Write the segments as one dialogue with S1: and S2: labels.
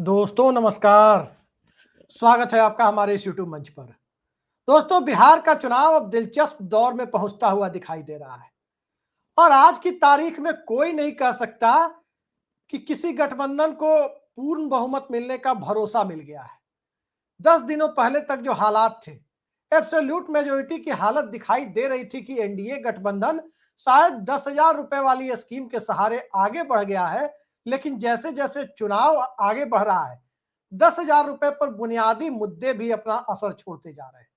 S1: दोस्तों नमस्कार। स्वागत है आपका हमारे इस यूट्यूब मंच पर। दोस्तों, बिहार का चुनाव अब दिलचस्प दौर में पहुंचता हुआ दिखाई दे रहा है और आज की तारीख में कोई नहीं कह सकता कि किसी गठबंधन को पूर्ण बहुमत मिलने का भरोसा मिल गया है। 10 दिनों पहले तक जो हालात थे, एब्सोल्यूट मेजोरिटी की हालत दिखाई दे रही थी कि एनडीए गठबंधन शायद 10,000 रुपए वाली स्कीम के सहारे आगे बढ़ गया है। लेकिन जैसे जैसे चुनाव आगे बढ़ रहा है, 10,000 रुपए पर बुनियादी मुद्दे भी अपना असर छोड़ते जा रहे हैं।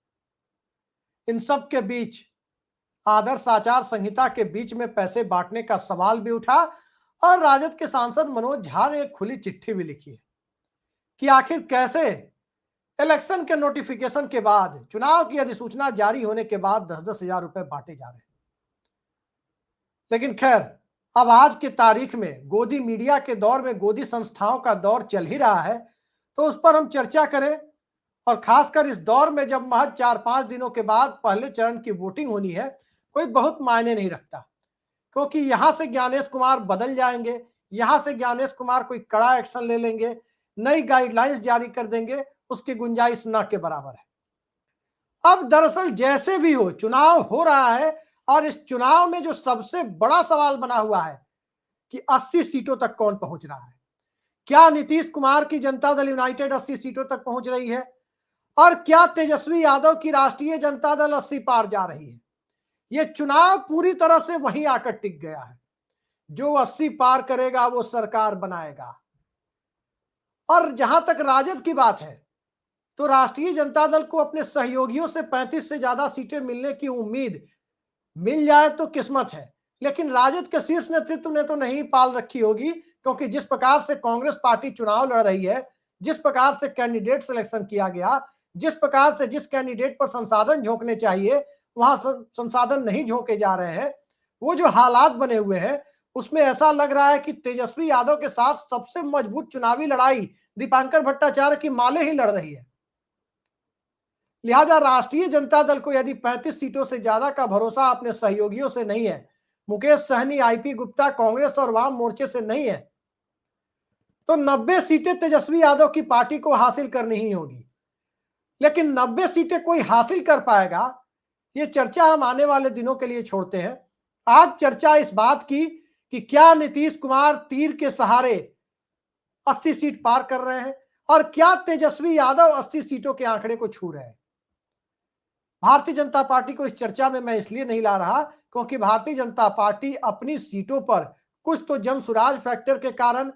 S1: इन सब के बीच आदर्श आचार संहिता के बीच में पैसे बांटने का सवाल भी उठा और राजद के सांसद मनोज झा ने एक खुली चिट्ठी भी लिखी है कि आखिर कैसे इलेक्शन के नोटिफिकेशन के बाद, चुनाव की अधिसूचना जारी होने के बाद 10-10 हजार रुपए बांटे जा रहे हैं। लेकिन खैर, अब आज की तारीख में गोदी मीडिया के दौर में गोदी संस्थाओं का दौर चल ही रहा है, तो उस पर हम चर्चा करें। और खासकर इस दौर में जब महज 4-5 दिनों के बाद पहले चरण की वोटिंग होनी है, कोई बहुत मायने नहीं रखता, क्योंकि यहां से ज्ञानेश कुमार बदल जाएंगे, यहां से ज्ञानेश कुमार कोई कड़ा एक्शन ले लेंगे, नई गाइडलाइंस जारी कर देंगे, उसकी गुंजाइश न के बराबर है। अब दरअसल जैसे भी हो, चुनाव हो रहा है और इस चुनाव में जो सबसे बड़ा सवाल बना हुआ है कि 80 सीटों तक कौन पहुंच रहा है। क्या नीतीश कुमार की जनता दल यूनाइटेड 80 सीटों तक पहुंच रही है और क्या तेजस्वी यादव की राष्ट्रीय जनता दल 80 पार जा रही है। यह चुनाव पूरी तरह से वहीं आकर टिक गया है। जो 80 पार करेगा वो सरकार बनाएगा। और जहां तक राजद की बात है, तो राष्ट्रीय जनता दल को अपने सहयोगियों से 35 से ज्यादा सीटें मिलने की उम्मीद, मिल जाए तो किस्मत है। लेकिन राजद के शीर्ष नेतृत्व ने तो नहीं पाल रखी होगी, क्योंकि जिस प्रकार से कांग्रेस पार्टी चुनाव लड़ रही है, जिस प्रकार से कैंडिडेट सिलेक्शन किया गया, जिस प्रकार से जिस कैंडिडेट पर संसाधन झोंकने चाहिए वहां संसाधन नहीं झोंके जा रहे हैं, वो जो हालात बने हुए हैं, उसमें ऐसा लग रहा है कि तेजस्वी यादव के साथ सबसे मजबूत चुनावी लड़ाई दीपांकर भट्टाचार्य की माले ही लड़ रही है। लिहाजा राष्ट्रीय जनता दल को यदि 35 सीटों से ज्यादा का भरोसा अपने सहयोगियों से नहीं है, मुकेश सहनी, आईपी गुप्ता, कांग्रेस और वाम मोर्चे से नहीं है, तो 90 सीटें तेजस्वी यादव की पार्टी को हासिल करनी ही होगी। लेकिन 90 सीटें कोई हासिल कर पाएगा, ये चर्चा हम आने वाले दिनों के लिए छोड़ते हैं। आज चर्चा इस बात की कि क्या नीतीश कुमार तीर के सहारे 80 सीट पार कर रहे हैं और क्या तेजस्वी यादव 80 सीटों के आंकड़े को छू रहे हैं। भारतीय जनता पार्टी को इस चर्चा में मैं इसलिए नहीं ला रहा क्योंकि भारतीय जनता पार्टी अपनी सीटों पर कुछ तो जन सुराज फैक्टर के कारण,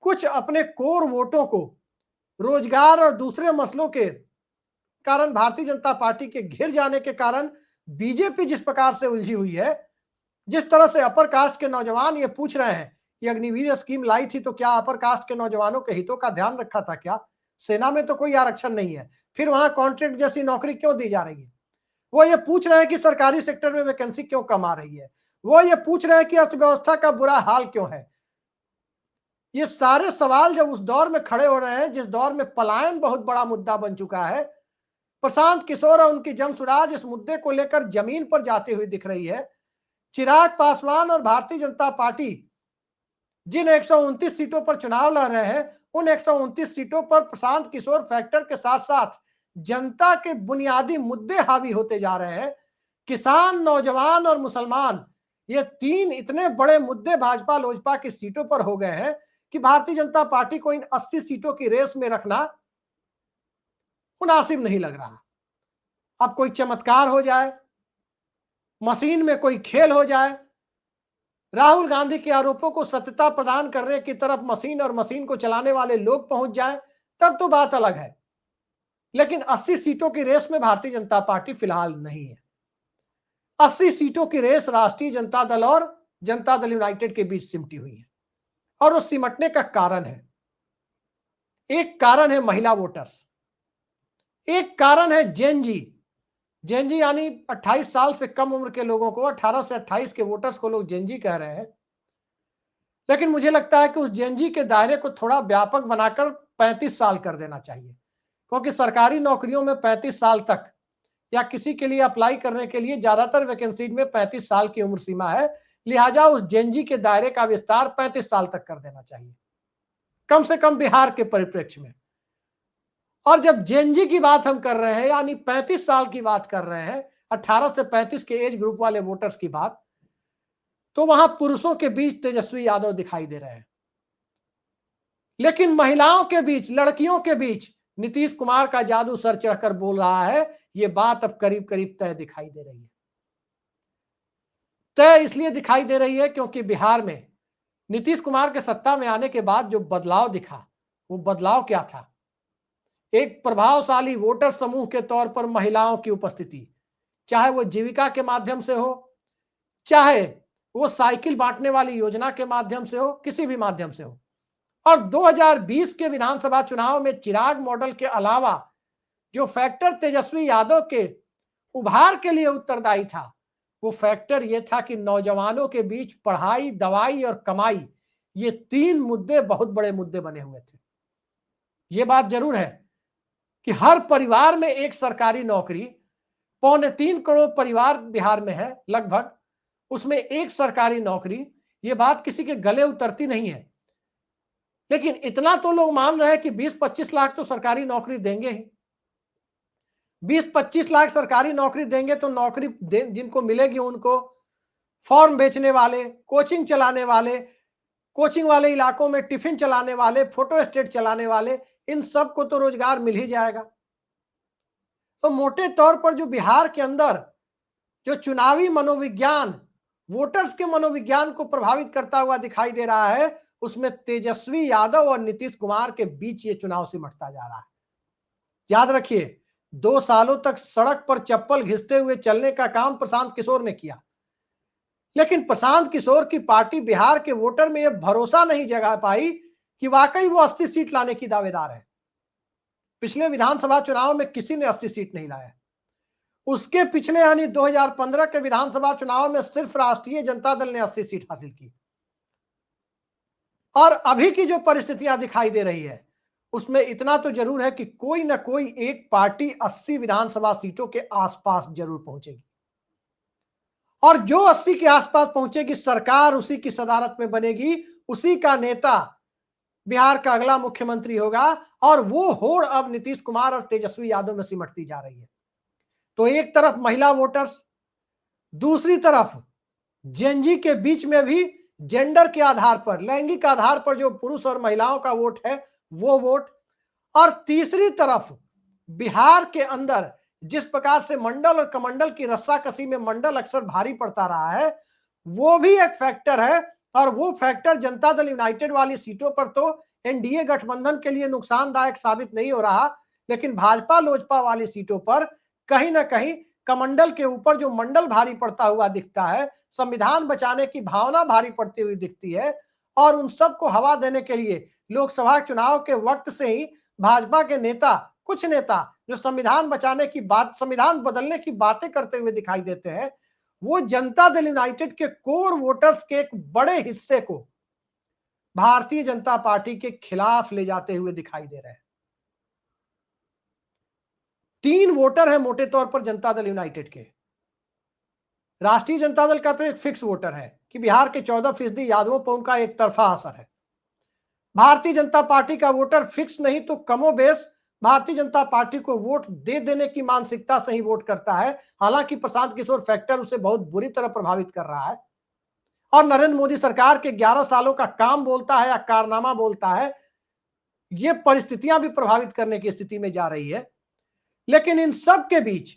S1: कुछ अपने कोर वोटों को रोजगार और दूसरे मसलों के कारण, भारतीय जनता पार्टी के घिर जाने के कारण बीजेपी जिस प्रकार से उलझी हुई है, जिस तरह से अपर कास्ट के नौजवान ये पूछ रहे हैं कि अग्निवीर स्कीम लाई थी तो क्या अपर कास्ट के नौजवानों के हितों का ध्यान रखा था क्या? सेना में तो कोई आरक्षण नहीं है, फिर वहां कॉन्ट्रैक्ट जैसी नौकरी क्यों दी जा रही है? वो ये पूछ रहे हैं कि सरकारी सेक्टर में वैकेंसी क्यों कम आ रही है? वो ये पूछ रहे हैं कि अर्थव्यवस्था का बुरा हाल क्यों है? ये सारे सवाल जब उस दौर में खड़े हो रहे हैं जिस दौर में पलायन बहुत बड़ा मुद्दा बन चुका है, प्रशांत किशोर और उनकी जनसुराज इस मुद्दे को लेकर जमीन पर जाती हुई दिख रही है। चिराग पासवान और भारतीय जनता पार्टी जिन 129 सीटों पर चुनाव लड़ रहे हैं, उन 129 सीटों पर प्रशांत किशोर फैक्टर के साथ साथ जनता के बुनियादी मुद्दे हावी होते जा रहे हैं। किसान, नौजवान और मुसलमान, ये तीन इतने बड़े मुद्दे भाजपा लोजपा की सीटों पर हो गए हैं कि भारतीय जनता पार्टी को इन 80 सीटों की रेस में रखना मुनासिब नहीं लग रहा। अब कोई चमत्कार हो जाए, मशीन में कोई खेल हो जाए, राहुल गांधी के आरोपों को सत्यता प्रदान करने की तरफ मशीन और मशीन को चलाने वाले लोग पहुंच जाए, तब तो बात अलग है। लेकिन 80 सीटों की रेस में भारतीय जनता पार्टी फिलहाल नहीं है। 80 सीटों की रेस राष्ट्रीय जनता दल और जनता दल यूनाइटेड के बीच सिमटी हुई है और उस सिमटने का कारण है, एक कारण है महिला वोटर्स, एक कारण है जेनजी। जेनजी यानी 28 साल से कम उम्र के लोगों को, 18 से 28 के वोटर्स को लोग जेनजी कह रहे हैं। लेकिन मुझे लगता है कि उस जेनजी के दायरे को थोड़ा व्यापक बनाकर 35 साल कर देना चाहिए, क्योंकि सरकारी नौकरियों में 35 साल तक या किसी के लिए अप्लाई करने के लिए ज्यादातर वैकेंसी में 35 साल की उम्र सीमा है। लिहाजा उस जेनजी के दायरे का विस्तार 35 साल तक कर देना चाहिए। कम से कम बिहार के परिप्रेक्ष्य में। और जब जेनजी की बात हम कर रहे हैं, यानी 35 साल की बात कर रहे हैं, 18 से 35 के एज ग्रुप वाले वोटर्स की बात, तो वहां पुरुषों के बीच तेजस्वी यादव दिखाई दे रहे हैं, लेकिन महिलाओं के बीच, लड़कियों के बीच नीतीश कुमार का जादू सर चढ़कर बोल रहा है। यह बात अब करीब करीब तय दिखाई दे रही है। तय इसलिए दिखाई दे रही है क्योंकि बिहार में नीतीश कुमार के सत्ता में आने के बाद जो बदलाव दिखा, वो बदलाव क्या था? एक प्रभावशाली वोटर समूह के तौर पर महिलाओं की उपस्थिति, चाहे वो जीविका के माध्यम से हो, चाहे वो साइकिल बांटने वाली योजना के माध्यम से हो, किसी भी माध्यम से हो। और 2020 के विधानसभा चुनाव में चिराग मॉडल के अलावा जो फैक्टर तेजस्वी यादव के उभार के लिए उत्तरदायी था, वो फैक्टर ये था कि नौजवानों के बीच पढ़ाई, दवाई और कमाई, ये 3 मुद्दे बहुत बड़े मुद्दे बने हुए थे। ये बात जरूर है कि हर परिवार में एक सरकारी नौकरी, 2.25 करोड़ परिवार बिहार में है लगभग, उसमें एक सरकारी नौकरी, ये बात किसी के गले उतरती नहीं है। लेकिन इतना तो लोग मान रहे हैं कि 20-25 लाख तो सरकारी नौकरी देंगे ही। 20-25 लाख सरकारी नौकरी देंगे तो नौकरी जिनको मिलेगी उनको फॉर्म बेचने वाले, कोचिंग चलाने वाले, कोचिंग वाले इलाकों में टिफिन चलाने वाले, फोटो स्टेट चलाने वाले, इन सबको तो रोजगार मिल ही जाएगा। तो मोटे तौर पर जो बिहार के अंदर जो चुनावी मनोविज्ञान, वोटर्स के मनोविज्ञान को प्रभावित करता हुआ दिखाई दे रहा है, उसमें तेजस्वी यादव और नीतीश कुमार के बीच ये चुनाव सिमटता जा रहा है। याद रखिए, 2 सालों तक सड़क पर चप्पल घिसते हुए चलने का काम प्रशांत किशोर ने किया, लेकिन प्रशांत किशोर की पार्टी बिहार के वोटर में यह भरोसा नहीं जगा पाई कि वाकई वो 80 सीट लाने की दावेदार है। पिछले विधानसभा चुनाव में किसी ने 80 सीट नहीं लाया। उसके पिछले यानी 2015 के विधानसभा चुनाव में सिर्फ राष्ट्रीय जनता दल ने 80 सीट हासिल की। और अभी की जो परिस्थितियां दिखाई दे रही है, उसमें इतना तो जरूर है कि कोई ना कोई एक पार्टी 80 विधानसभा सीटों के आसपास जरूर पहुंचेगी, और जो 80 के आसपास पहुंचेगी, सरकार उसी की सदारत में बनेगी, उसी का नेता बिहार का अगला मुख्यमंत्री होगा। और वो होड़ अब नीतीश कुमार और तेजस्वी यादव में सिमटती जा रही है। तो एक तरफ महिला वोटर्स, दूसरी तरफ जेनजी के बीच में भी जेंडर के आधार पर, लैंगिक आधार पर जो पुरुष और महिलाओं का वोट है, वो वोट, और तीसरी तरफ बिहार के अंदर जिस प्रकार से मंडल और कमंडल की रस्साकसी में मंडल अक्सर भारी पड़ता रहा है, वो भी एक फैक्टर है। और वो फैक्टर जनता दल यूनाइटेड वाली सीटों पर तो एनडीए गठबंधन के लिए नुकसानदायक साबित नहीं हो रहा, लेकिन भाजपा लोजपा वाली सीटों पर कहीं ना कहीं कमंडल के ऊपर जो मंडल भारी पड़ता हुआ दिखता है, संविधान बचाने की भावना भारी पड़ती हुई दिखती है। और उन सबको हवा देने के लिए लोकसभा चुनाव के वक्त से ही भाजपा के नेता, कुछ नेता जो संविधान बचाने की बात, संविधान बदलने की बातें करते हुए दिखाई देते हैं, वो जनता दल यूनाइटेड के कोर वोटर्स के एक बड़े हिस्से को भारतीय जनता पार्टी के खिलाफ ले जाते हुए दिखाई दे रहे हैं। 3 वोटर है मोटे तौर पर जनता दल यूनाइटेड के। राष्ट्रीय जनता दल का तो एक फिक्स वोटर है कि बिहार के 14% यादवों पर उनका एक तरफा असर है। भारतीय जनता पार्टी का वोटर फिक्स नहीं तो कमोबेश भारतीय जनता पार्टी को वोट दे देने की मानसिकता से ही वोट करता है। हालांकि प्रशांत किशोर फैक्टर उसे बहुत बुरी तरह प्रभावित कर रहा है, और नरेंद्र मोदी सरकार के 11 सालों का काम बोलता है या कारनामा बोलता है, ये परिस्थितियां भी प्रभावित करने की स्थिति में जा रही है। लेकिन इन सब के बीच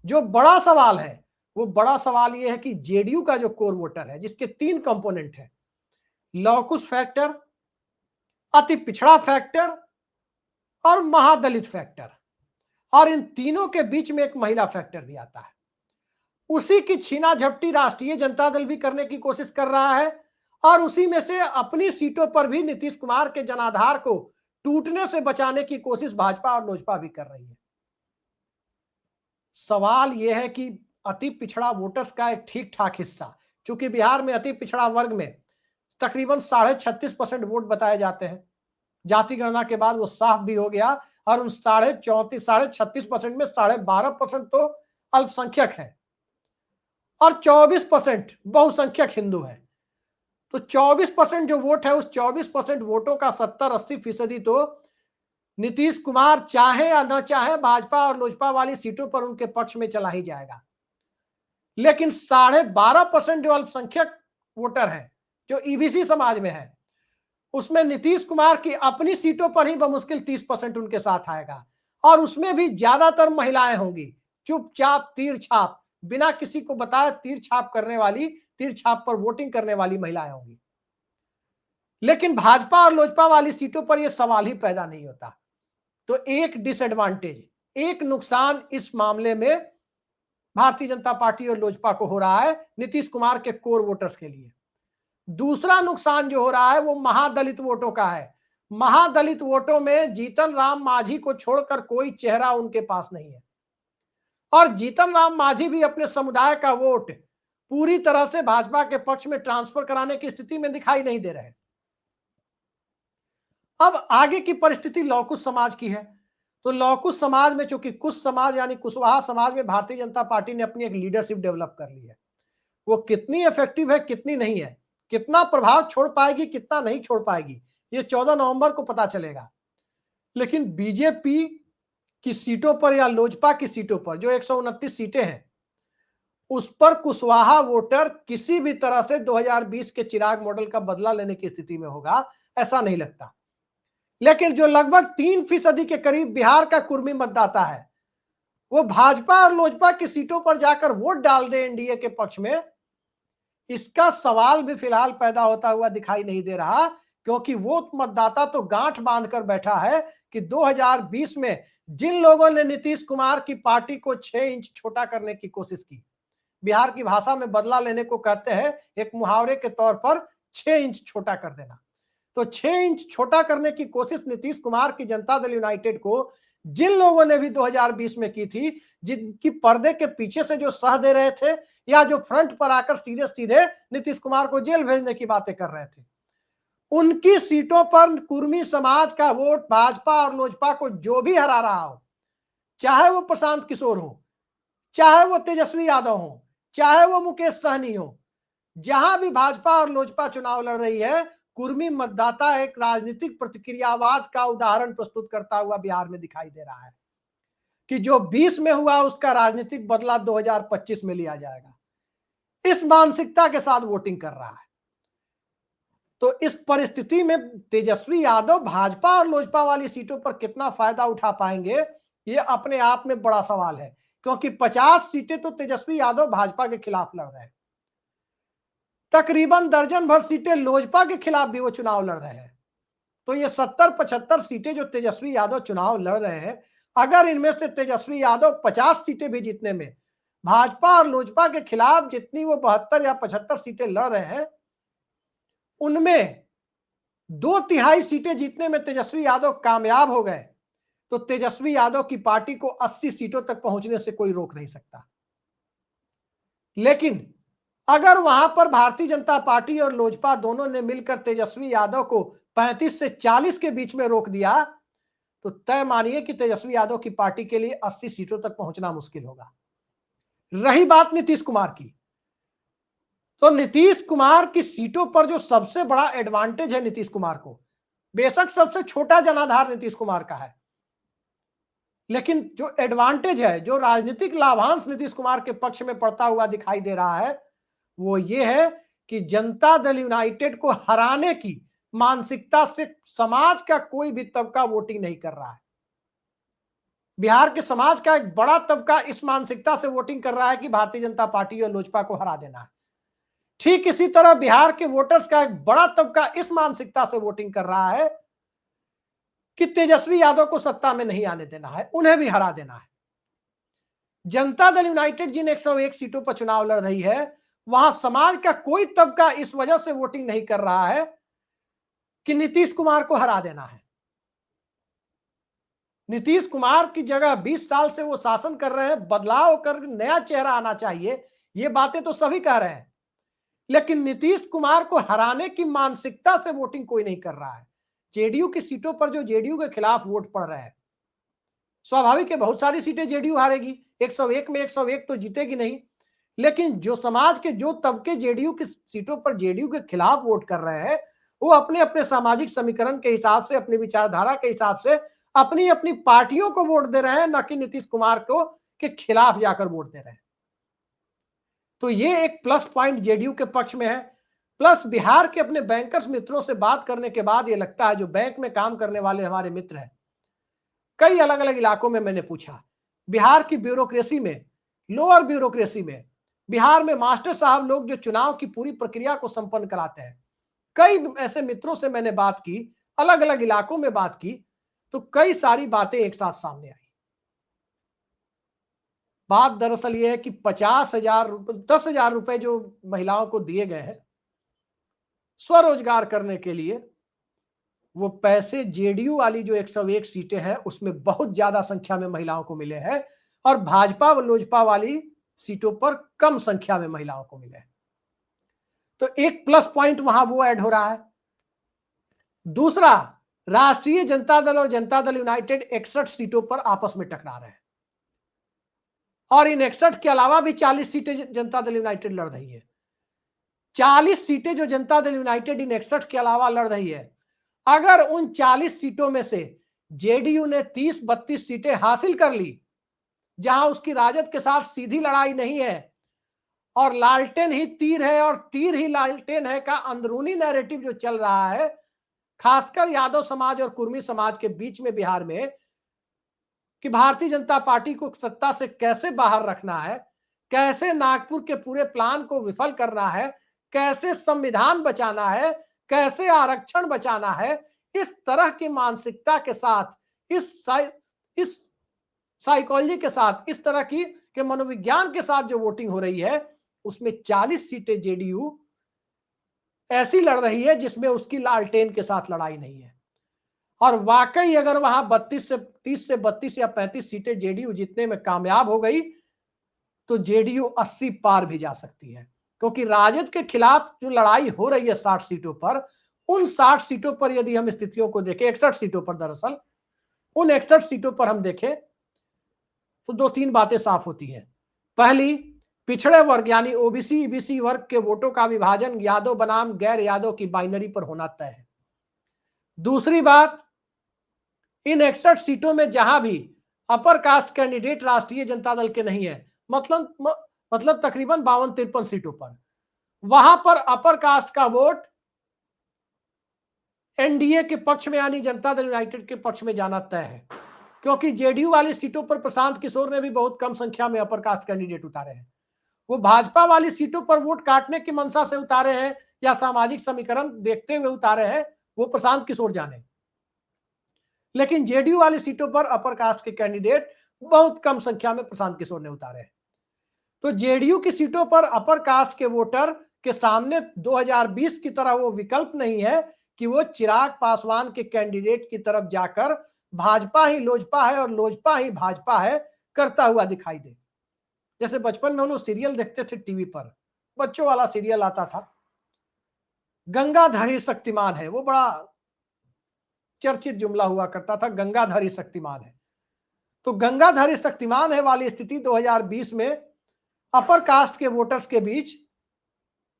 S1: जो बड़ा सवाल है, वो बड़ा सवाल ये है कि जेडीयू का जो कोर वोटर है, जिसके 3 कंपोनेंट है, लौकुश फैक्टर, अति पिछड़ा फैक्टर और महादलित फैक्टर, और इन तीनों के बीच में एक महिला फैक्टर भी आता है। उसी की छीना झपटी राष्ट्रीय जनता दल भी करने की कोशिश कर रहा है, और उसी में से अपनी सीटों पर भी नीतीश कुमार के जनाधार को टूटने से बचाने की कोशिश भाजपा और लोजपा भी कर रही है। सवाल यह है कि अति पिछड़ा वोटर्स का एक ठीक ठाक हिस्सा, चूंकि बिहार में अति पिछड़ा वर्ग में तकरीबन 36.5% वोट बताए जाते हैं, जाति गणना के बाद वो साफ भी हो गया, और उन 36.5% में 12.5% तो अल्पसंख्यक है और 24% बहुसंख्यक हिंदू है। तो 24% जो वोट है, उस 24% वोटों का 70-80% तो नीतीश कुमार चाहे या न चाहे भाजपा और लोजपा वाली सीटों पर उनके पक्ष में चला ही जाएगा। लेकिन 12.5% जो अल्पसंख्यक वोटर है, जो ईबीसी समाज में है, उसमें नीतीश कुमार की अपनी सीटों पर ही बमुश्किल 30% उनके साथ आएगा, और उसमें भी ज्यादातर महिलाएं होंगी, चुपचाप तीर छाप, बिना किसी को बताए तीर छाप करने वाली, तीर छाप पर वोटिंग करने वाली महिलाएं होंगी। लेकिन भाजपा और लोजपा वाली सीटों पर यह सवाल ही पैदा नहीं होता। तो एक डिसएडवांटेज, एक नुकसान इस मामले में भारतीय जनता पार्टी और लोजपा को हो रहा है, नीतीश कुमार के कोर वोटर्स के लिए। दूसरा नुकसान जो हो रहा है वो महादलित वोटों का है। महादलित वोटों में जीतन राम मांझी को छोड़कर कोई चेहरा उनके पास नहीं है, और जीतन राम मांझी भी अपने समुदाय का वोट पूरी तरह से भाजपा के पक्ष में ट्रांसफर कराने की स्थिति में दिखाई नहीं दे रहे। अब आगे की परिस्थिति लौकुश समाज की है। तो लौकुश समाज में, चूंकि कुछ समाज यानी कुशवाहा समाज में भारतीय जनता पार्टी ने अपनी एक लीडरशिप डेवलप कर ली है। वो कितनी इफेक्टिव है, कितनी नहीं है, कितना प्रभाव छोड़ पाएगी, कितना नहीं छोड़ पाएगी, ये 14 नवंबर को पता चलेगा। लेकिन बीजेपी की सीटों पर या लोजपा की सीटों पर जो 129 सीटें हैं, उस पर कुशवाहा वोटर किसी भी तरह से 2020 के चिराग मॉडल का बदला लेने की स्थिति में होगा, ऐसा नहीं लगता। लेकिन जो लगभग 3% के करीब बिहार का कुर्मी मतदाता है, वो भाजपा और लोजपा की सीटों पर जाकर वोट डाल दे एनडीए के पक्ष में, इसका सवाल भी फिलहाल पैदा होता हुआ दिखाई नहीं दे रहा, क्योंकि वो मतदाता तो गांठ बांधकर बैठा है कि 2020 में जिन लोगों ने नीतीश कुमार की पार्टी को 6 इंच छोटा करने की कोशिश की, बिहार की भाषा में बदला लेने को कहते हैं, एक मुहावरे के तौर पर 6 इंच छोटा कर देना। तो 6 इंच छोटा करने की कोशिश नीतीश कुमार की जनता दल यूनाइटेड को जिन लोगों ने भी 2020 में की थी, जिनकी पर्दे के पीछे से जो सह दे रहे थे या जो फ्रंट पर आकर सीधे सीधे नीतीश कुमार को जेल भेजने की बातें कर रहे थे, उनकी सीटों पर कुर्मी समाज का वोट भाजपा और लोजपा को जो भी हरा रहा हो, चाहे वो प्रशांत किशोर हो, चाहे वो तेजस्वी यादव हो, चाहे वो मुकेश सहनी हो, जहां भी भाजपा और लोजपा चुनाव लड़ रही है, कुर्मी मतदाता एक राजनीतिक प्रतिक्रियावाद का उदाहरण प्रस्तुत करता हुआ बिहार में दिखाई दे रहा है कि जो 20 में हुआ उसका राजनीतिक बदला 2025 में लिया जाएगा। इस मानसिकता के साथ वोटिंग कर रहा है। तो इस परिस्थिति में तेजस्वी यादव भाजपा और लोजपा वाली सीटों पर कितना फायदा उठा पाएंगे, ये अपने आप में बड़ा सवाल है, क्योंकि 50 सीटें तो तेजस्वी यादव भाजपा के खिलाफ लड़ रहे हैं, तकरीबन दर्जन भर सीटें लोजपा के खिलाफ भी वो चुनाव लड़ रहे हैं। तो ये 70-75 सीटें जो तेजस्वी यादव चुनाव लड़ रहे हैं, अगर इनमें से तेजस्वी यादव 50 सीटें भी जीतने में भाजपा और लोजपा के खिलाफ जितनी वो 72 या 75 सीटें लड़ रहे हैं, उनमें 2/3 सीटें जीतने में तेजस्वी यादव कामयाब हो गए, तो तेजस्वी यादव की पार्टी को 80 सीटों तक पहुंचने से कोई रोक नहीं सकता। लेकिन अगर वहां पर भारतीय जनता पार्टी और लोजपा दोनों ने मिलकर तेजस्वी यादव को 35 से 40 के बीच में रोक दिया, तो तय मानिए कि तेजस्वी यादव की पार्टी के लिए 80 सीटों तक पहुंचना मुश्किल होगा। रही बात नीतीश कुमार की, तो नीतीश कुमार की सीटों पर जो सबसे बड़ा एडवांटेज है नीतीश कुमार को, बेशक सबसे छोटा जनाधार नीतीश कुमार का है, लेकिन जो एडवांटेज है, जो राजनीतिक लाभांश नीतीश कुमार के पक्ष में पड़ता हुआ दिखाई दे रहा है, वो ये है कि जनता दल यूनाइटेड को हराने की मानसिकता से समाज का कोई भी तबका वोटिंग नहीं कर रहा है। बिहार के समाज का एक बड़ा तबका इस मानसिकता से वोटिंग कर रहा है कि भारतीय जनता पार्टी और लोजपा को हरा देना है। ठीक इसी तरह बिहार के वोटर्स का एक बड़ा तबका इस मानसिकता से वोटिंग कर रहा है कि तेजस्वी यादव को सत्ता में नहीं आने देना है, उन्हें भी हरा देना है। जनता दल यूनाइटेड जिन 101 सीटों पर चुनाव लड़ रही है, वहां समाज का कोई तबका इस वजह से वोटिंग नहीं कर रहा है कि नीतीश कुमार को हरा देना है। नीतीश कुमार की जगह 20 साल से वो शासन कर रहे हैं, बदलाव कर नया चेहरा आना चाहिए, ये बातें तो सभी कह रहे हैं, लेकिन नीतीश कुमार को हराने की मानसिकता से वोटिंग कोई नहीं कर रहा है। जेडीयू की सीटों पर जो जेडीयू के खिलाफ वोट पड़ रहे हैं, स्वाभाविक है बहुत सारी सीटें जेडीयू हारेगी, 101 में 101 तो जीतेगी नहीं, लेकिन जो समाज के जो तबके जेडीयू की सीटों पर जेडीयू के खिलाफ वोट कर रहे हैं, वो अपने अपने सामाजिक समीकरण के हिसाब से, अपनी विचारधारा के हिसाब से अपनी अपनी पार्टियों को वोट दे रहे हैं, न कि नीतीश कुमार को के खिलाफ जाकर वोट दे रहे हैं। तो ये एक प्लस पॉइंट जेडीयू के पक्ष में है। प्लस बिहार के अपने बैंकर्स मित्रों से बात करने के बाद ये लगता है, जो बैंक में काम करने वाले हमारे मित्र हैं, कई अलग अलग इलाकों में मैंने पूछा, बिहार की ब्यूरोक्रेसी में, लोअर ब्यूरोक्रेसी में, बिहार में मास्टर साहब लोग जो चुनाव की पूरी प्रक्रिया को संपन्न कराते हैं, कई ऐसे मित्रों से मैंने बात की, अलग अलग इलाकों में बात की, तो कई सारी बातें एक साथ सामने आई। बात दरअसल यह है कि 50,000 10,000 रुपए जो महिलाओं को दिए गए हैं स्वरोजगार करने के लिए, वो पैसे जेडीयू वाली जो 101 सीटें हैं उसमें बहुत ज्यादा संख्या में महिलाओं को मिले हैं, और भाजपा व लोजपा वाली सीटों पर कम संख्या में महिलाओं को मिले हैं। तो एक प्लस पॉइंट वहां वो ऐड हो रहा है। दूसरा, राष्ट्रीय जनता दल और जनता दल यूनाइटेड 61 सीटों पर आपस में टकरा रहे हैं, और इन 61 के अलावा भी 40 सीटें जनता दल यूनाइटेड लड़ रही है। 40 सीटें जो जनता दल यूनाइटेड इन 61 के अलावा लड़ रही है, अगर उन 40 सीटों में से जेडीयू ने 30-32 सीटें हासिल कर ली, जहां उसकी राजद के साथ सीधी लड़ाई नहीं है और लालटेन ही तीर है और तीर ही लालटेन है का अंदरूनी नैरेटिव जो चल रहा है, खासकर यादव समाज और कुर्मी समाज के बीच में बिहार में, कि भारतीय जनता पार्टी को सत्ता से कैसे बाहर रखना है, कैसे नागपुर के पूरे प्लान को विफल करना है, कैसे संविधान बचाना है, कैसे आरक्षण बचाना है, इस तरह की मानसिकता के साथ, इस साइकोलॉजी के साथ, इस तरह की के मनोविज्ञान के साथ जो वोटिंग हो रही है, उसमें 40 सीटें जेडीयू ऐसी लड़ रही है जिसमें उसकी लालटेन के साथ लड़ाई नहीं है। और वाकई अगर वहां 30 से 32 या 35 सीटें जेडीयू जीतने में कामयाब हो गई, तो जेडीयू 80 पार भी जा सकती है, क्योंकि राजद के खिलाफ जो लड़ाई हो रही है 60 सीटों पर, उन 60 सीटों पर यदि हम स्थितियों को देखें, 61 सीटों पर दरअसल, उन 61 सीटों पर हम देखें तो 2-3 बातें साफ होती हैं। पहली, पिछड़े वर्ग यानी ओबीसी ईबीसी वर्ग के वोटों का विभाजन यादव बनाम गैर यादव की बाइनरी पर होना तय है। दूसरी बात, इन 61 सीटों में जहां भी अपर कास्ट कैंडिडेट राष्ट्रीय जनता दल के नहीं है, मतलब तकरीबन 52-53 सीटों पर, वहां पर अपर कास्ट का वोट एनडीए के पक्ष में यानी जनता दल यूनाइटेड के पक्ष में जाना तय है, क्योंकि जेडीयू वाली सीटों पर प्रशांत किशोर ने भी बहुत कम संख्या में अपर कास्ट कैंडिडेट उतारे हैं। वो भाजपा वाली सीटों पर वोट काटने की मंशा से उतारे हैं या सामाजिक समीकरण देखते हुए उतारे हैं, वो प्रशांत किशोर जाने। लेकिन जेडीयू वाली सीटों पर अपर कास्ट के कैंडिडेट बहुत कम संख्या में प्रशांत किशोर ने उतारे हैं। तो जेडीयू की सीटों पर अपर कास्ट के वोटर के सामने 2020 की तरह वो विकल्प नहीं है कि वो चिराग पासवान के कैंडिडेट की तरफ जाकर भाजपा ही लोजपा है और लोजपा ही भाजपा है करता हुआ दिखाई दे। जैसे बचपन में हम लोग सीरियल देखते थे टीवी पर, बच्चों वाला सीरियल आता था, गंगाधर ही शक्तिमान है, वो बड़ा चर्चित जुमला हुआ करता था, गंगाधर ही शक्तिमान है। तो गंगाधर ही शक्तिमान है वाली स्थिति 2020 में अपर कास्ट के वोटर्स के बीच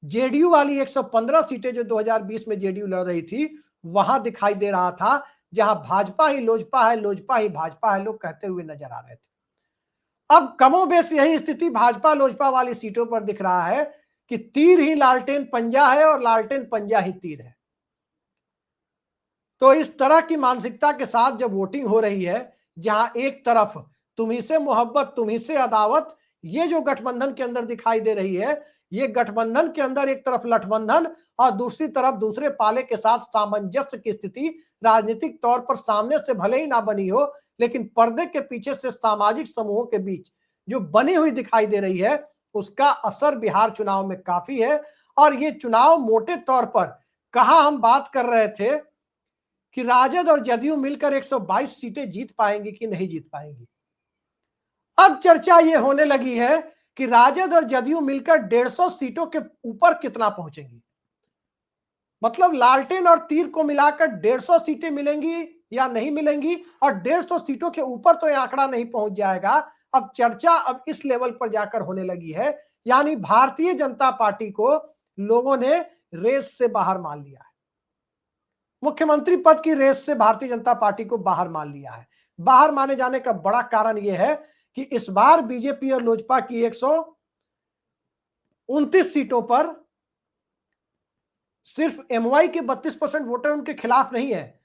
S1: जेडीयू वाली 115 सीटें जो 2020 में जेडीयू लड़ रही थी, वहां दिखाई दे रहा था, जहां भाजपा ही लोजपा है, लोजपा ही भाजपा है लोग कहते हुए नजर आ रहे थे। अब कमोबेश यही स्थिति भाजपा लोजपा वाली सीटों पर दिख रहा है कि तीर ही लालटेन पंजा है और लालटेन पंजा ही तीर है। तो इस तरह की मानसिकता के साथ जब वोटिंग हो रही है, जहां एक तरफ तुम्ही से मोहब्बत तुम्ही से अदावत, ये जो गठबंधन के अंदर दिखाई दे रही है, ये गठबंधन के अंदर एक तरफ लठबंधन और दूसरी तरफ दूसरे पाले के साथ सामंजस्य की स्थिति राजनीतिक तौर पर सामने से भले ही ना बनी हो, लेकिन पर्दे के पीछे से सामाजिक समूहों के बीच जो बनी हुई दिखाई दे रही है, उसका असर बिहार चुनाव में काफी है। और ये चुनाव मोटे तौर पर, कहा हम बात कर रहे थे कि राजद और जदयू मिलकर 122 सीटें जीत पाएंगी कि नहीं जीत पाएंगी, अब चर्चा ये होने लगी है कि राजद और जदयू मिलकर 150 सीटों के ऊपर कितना पहुंचेंगी। मतलब लालटेन और तीर को मिलाकर 150 सीटें मिलेंगी या नहीं मिलेंगी, और 150 सीटों के ऊपर तो यह आंकड़ा नहीं पहुंच जाएगा। अब चर्चा अब इस लेवल पर जाकर होने लगी है यानी भारतीय जनता पार्टी को लोगों ने रेस से बाहर मान लिया है। मुख्यमंत्री पद की रेस से भारतीय जनता पार्टी को बाहर मान लिया है। बाहर माने जाने का बड़ा कारण यह है कि इस बार बीजेपी और लोजपा की 129 सीटों पर सिर्फ एमवाई के 32% वोटर उनके खिलाफ नहीं है।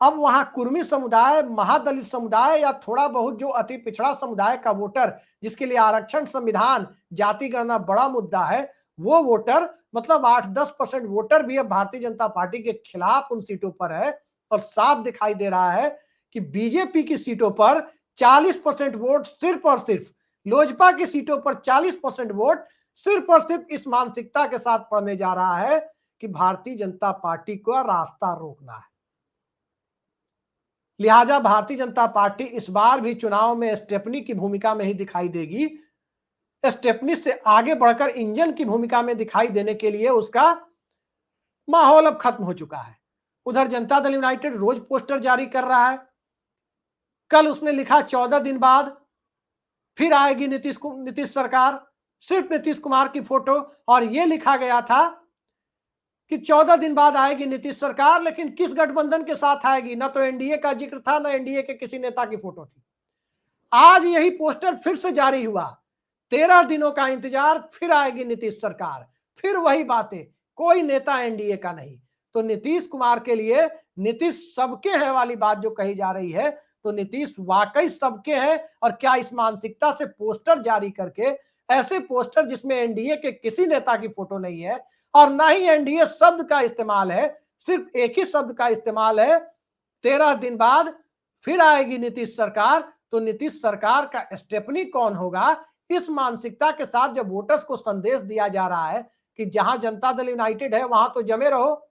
S1: अब वहां कुर्मी समुदाय, महादलित समुदाय या थोड़ा बहुत जो अति पिछड़ा समुदाय का वोटर, जिसके लिए आरक्षण, संविधान, जाति गणना बड़ा मुद्दा है, वो वोटर मतलब 8-10% वोटर भी अब भारतीय जनता पार्टी के खिलाफ उन सीटों पर है। और साफ दिखाई दे रहा है कि बीजेपी की सीटों पर 40% वोट सिर्फ और सिर्फ, लोजपा की सीटों पर 40% वोट सिर्फ और सिर्फ इस मानसिकता के साथ पड़ने जा रहा है कि भारतीय जनता पार्टी का रास्ता रोकना है। लिहाजा भारतीय जनता पार्टी इस बार भी चुनाव में स्टेपनी की भूमिका में ही दिखाई देगी। स्टेपनी से आगे बढ़कर इंजन की भूमिका में दिखाई देने के लिए उसका माहौल अब खत्म हो चुका है। उधर जनता दल यूनाइटेड रोज पोस्टर जारी कर रहा है। कल उसने लिखा 14 दिन बाद फिर आएगी नीतीश सरकार, सिर्फ नीतीश कुमार की फोटो, और यह लिखा गया था कि 14 दिन बाद आएगी नीतीश सरकार, लेकिन किस गठबंधन के साथ आएगी, ना तो एनडीए का जिक्र था, ना एनडीए के किसी नेता की फोटो थी। आज यही पोस्टर फिर से जारी हुआ, 13 दिनों का इंतजार, फिर आएगी नीतीश सरकार, फिर वही बातें, कोई नेता एनडीए का नहीं। तो नीतीश कुमार के लिए नीतीश सबके हैं वाली बात जो कही जा रही है, तो नीतीश वाकई सबके हैं। और क्या इस मानसिकता से पोस्टर जारी करके, ऐसे पोस्टर जिसमें एनडीए के किसी नेता की फोटो नहीं है और ना ही एनडीए शब्द का इस्तेमाल है, सिर्फ एक ही शब्द का इस्तेमाल है, 13 दिन बाद फिर आएगी नीतीश सरकार, तो नीतीश सरकार का स्टेपनी कौन होगा, इस मानसिकता के साथ जब वोटर्स को संदेश दिया जा रहा है कि जहां जनता दल यूनाइटेड है वहां तो जमे रहो,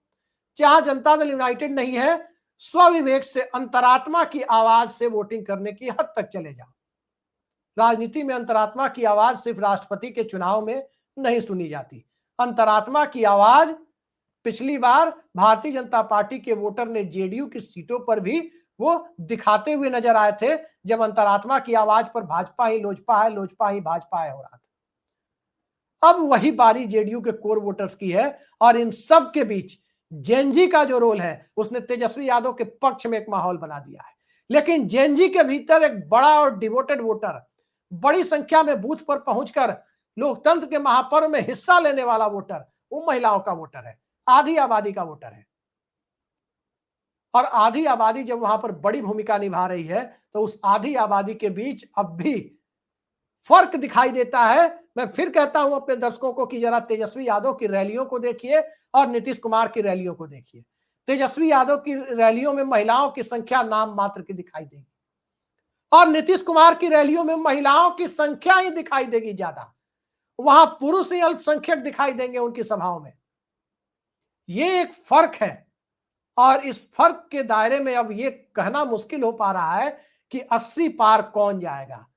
S1: जहां जनता दल यूनाइटेड नहीं है स्वविवेक से, अंतरात्मा की आवाज से वोटिंग करने की हद तक चले जाओ। राजनीति में अंतरात्मा की आवाज सिर्फ राष्ट्रपति के चुनाव में नहीं सुनी जाती। अंतरात्मा की आवाज पिछली बार भारतीय जनता पार्टी के वोटर ने जेडीयू की सीटों पर भी वो दिखाते हुए नजर आए थे, जब अंतरात्मा की आवाज पर भाजपा ही लोजपा है, लोजपा ही भाजपा है हो रहा था। अब वही बारी जेडीयू के कोर वोटर्स की है, और इन सब के बीच जेएनजी का जो रोल है, उसने तेजस्वी यादव के पक्ष में एक माहौल बना दिया है। लेकिन जेएनजी के भीतर एक बड़ा और डिवोटेड वोटर, बड़ी संख्या में बूथ पर पहुंचकर लोकतंत्र के महापर्व में हिस्सा लेने वाला वोटर, वो महिलाओं का वोटर है, आधी आबादी का वोटर है। और आधी आबादी जब वहां पर बड़ी भूमिका निभा रही है, तो उस आधी आबादी के बीच अब भी फर्क दिखाई देता है। मैं फिर कहता हूं अपने दर्शकों को कि जरा तेजस्वी यादव की रैलियों को देखिए और नीतीश कुमार की रैलियों को देखिए। तेजस्वी यादव की रैलियों में महिलाओं की संख्या नाम मात्र की दिखाई देगी, और नीतीश कुमार की रैलियों में महिलाओं की संख्या ही दिखाई देगी ज्यादा। वहां पुरुष ही अल्पसंख्यक दिखाई देंगे उनकी सभाओं में। ये एक फर्क है, और इस फर्क के दायरे में अब ये कहना मुश्किल हो पा रहा है कि 80 पार कौन जाएगा।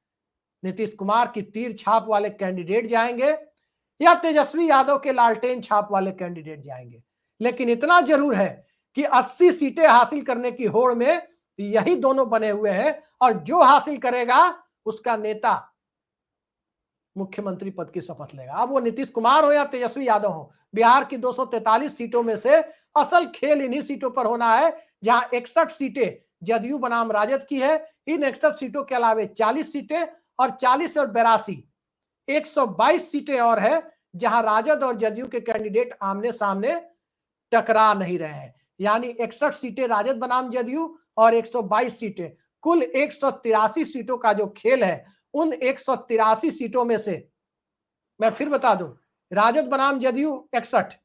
S1: नीतीश कुमार की तीर छाप वाले कैंडिडेट जाएंगे या तेजस्वी यादव के लालटेन छाप वाले कैंडिडेट जाएंगे। लेकिन इतना जरूर है कि 80 सीटें हासिल करने की होड़ में यही दोनों बने हुए हैं, और जो हासिल करेगा उसका नेता मुख्यमंत्री पद की शपथ लेगा। अब वो नीतीश कुमार हो या तेजस्वी यादव हो, बिहार की 243 सीटों में से असल खेल इन्हीं सीटों पर होना है, जहां 61 सीटें जदयू बनाम राजद की है। इन 61 सीटों के अलावे 40 सीटें और 40 और 82 122 सीटें और है, जहां राजद और जदयू के कैंडिडेट आमने सामने टकरा नहीं रहे हैं। यानी 61 सीटें राजद बनाम जदयू और 122 सीटें, कुल 183 सीटों का जो खेल है, उन 183 सीटों में से मैं फिर बता दूं, राजद बनाम जदयू 61,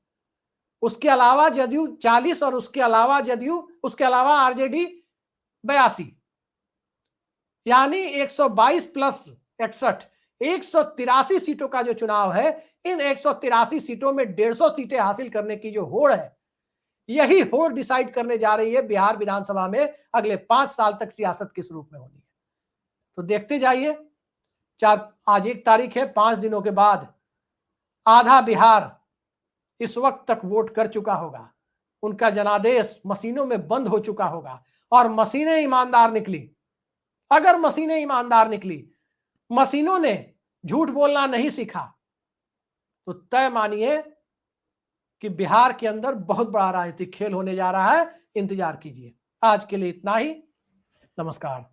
S1: उसके अलावा जदयू 40 और उसके अलावा आरजेडी 82, यानी 122 प्लस 61 183 सीटों का जो चुनाव है। इन 183 सीटों में 150 सीटें हासिल करने की जो होड़ है, यही होड़ डिसाइड करने जा रही है बिहार विधानसभा में अगले 5 साल तक सियासत किस रूप में होनी है। तो देखते जाइए। आज 1 तारीख है, 5 दिनों के बाद आधा बिहार इस वक्त तक वोट कर चुका होगा, उनका जनादेश मशीनों में बंद हो चुका होगा, और मशीनें ईमानदार निकली। अगर मशीनें ईमानदार निकली, मशीनों ने झूठ बोलना नहीं सीखा, तो तय मानिए कि बिहार के अंदर बहुत बड़ा राजनीतिक खेल होने जा रहा है। इंतजार कीजिए। आज के लिए इतना ही। नमस्कार।